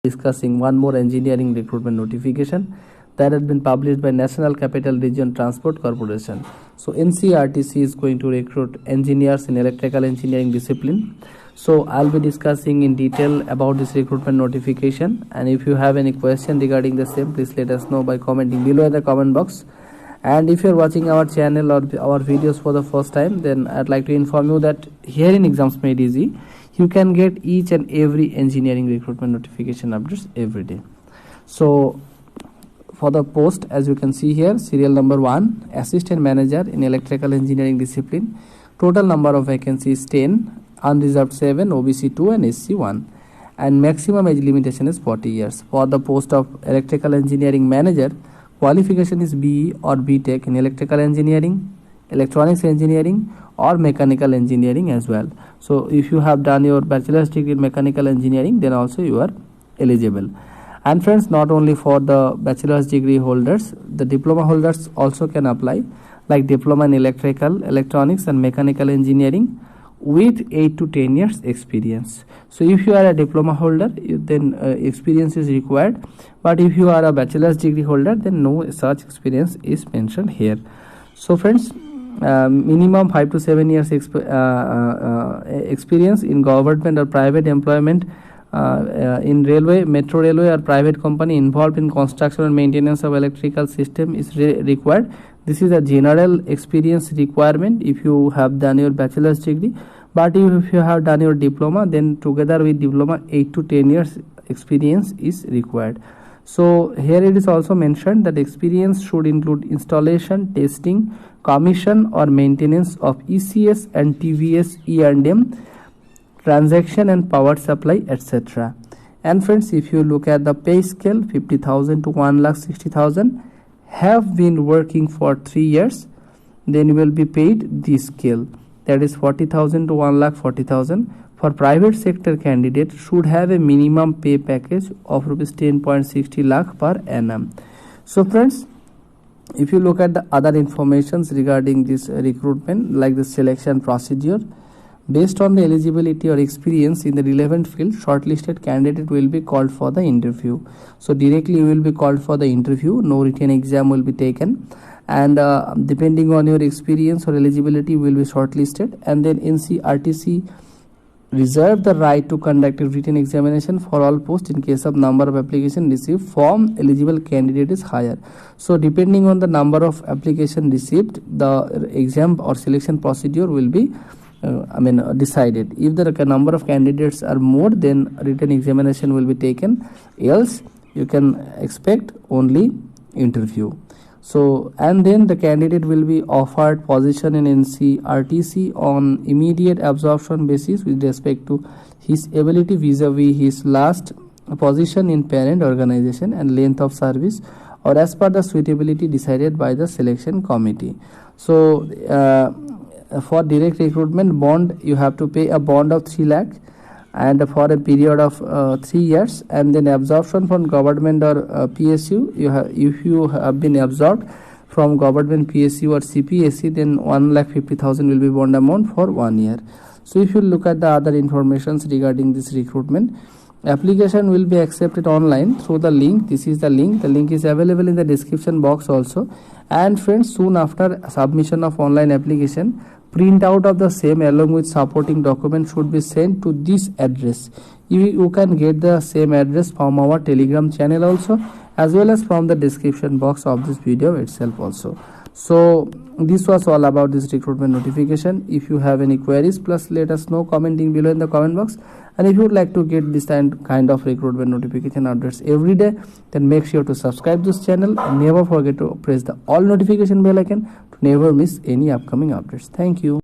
discussing one more engineering recruitment notification that has been published by National Capital Region Transport Corporation. So NCRTC is going to recruit engineers in electrical engineering discipline. So I'll be discussing in detail about this recruitment notification, and if you have any question regarding the same, please let us know by commenting below in the comment box. And if you're watching our channel or our videos for the first time, then I'd like to inform you that here in Exams Made Easy, you can get each and every engineering recruitment notification updates every day. So for the post, as you can see here, serial number 1, assistant manager in electrical engineering discipline, total number of vacancies 10, unreserved 7, OBC 2 and SC 1, and maximum age limitation is 40 years. For the post of electrical engineering manager, qualification is BE or BTech in electrical engineering, electronics engineering or mechanical engineering as well. So if you have done your bachelor's degree in mechanical engineering, then also you are eligible. And friends, not only for the bachelor's degree holders, the diploma holders also can apply, like diploma in electrical, electronics and mechanical engineering with 8 to 10 years experience. So if you are a diploma holder, then experience is required, but if you are a bachelor's degree holder, then no such experience is mentioned here. So friends, minimum 5 to 7 years experience in government or private employment in railway, metro railway or private company involved in construction and maintenance of electrical system is required. This is a general experience requirement if you have done your bachelor's degree, but if you have done your diploma, then together with diploma 8 to 10 years experience is required. So here it is also mentioned that experience should include installation, testing, commission or maintenance of ECS and TVS E&M, transaction and power supply, etc. And friends, if you look at the pay scale, 50,000 to 1,60,000, have been working for 3 years, then you will be paid this scale, that is 40,000 to 1,40,000. For private sector candidate should have a minimum pay package of rupees 10.60 lakh per annum. So friends, if you look at the other informations regarding this recruitment, like the selection procedure, based on the eligibility or experience in the relevant field, shortlisted candidate will be called for the interview. So directly you will be called for the interview, no written exam will be taken, and depending on your experience or eligibility, you will be shortlisted. And then NCRTC reserve the right to conduct a written examination for all posts in case of number of application received from eligible candidate is higher. So depending on the number of application received, the exam or selection procedure will be decided. If the number of candidates are more, then written examination will be taken, else you can expect only interview. So, and then the candidate will be offered position in NCRTC on immediate absorption basis with respect to his ability vis-a-vis his last position in parent organization and length of service, or as per the suitability decided by the selection committee. So for direct recruitment bond, you have to pay a bond of 3 lakh and for a period of 3 years, and then absorption from government or PSU, if you have been absorbed from government PSU or CPSC, then 1,50,000 will be bond amount for 1 year. So if you look at the other informations regarding this recruitment, application will be accepted online through the link. This is the link is available in the description box also. And friends, soon after submission of online application, print out of the same along with supporting documents should be sent to this address. You can get the same address from our Telegram channel also, as well as from the description box of this video itself also. So this was all about this recruitment notification. If you have any queries, please let us know commenting below in the comment box. And if you would like to get this kind of recruitment notification updates every day, then make sure to subscribe this channel and never forget to press the all notification bell icon to never miss any upcoming updates. Thank you.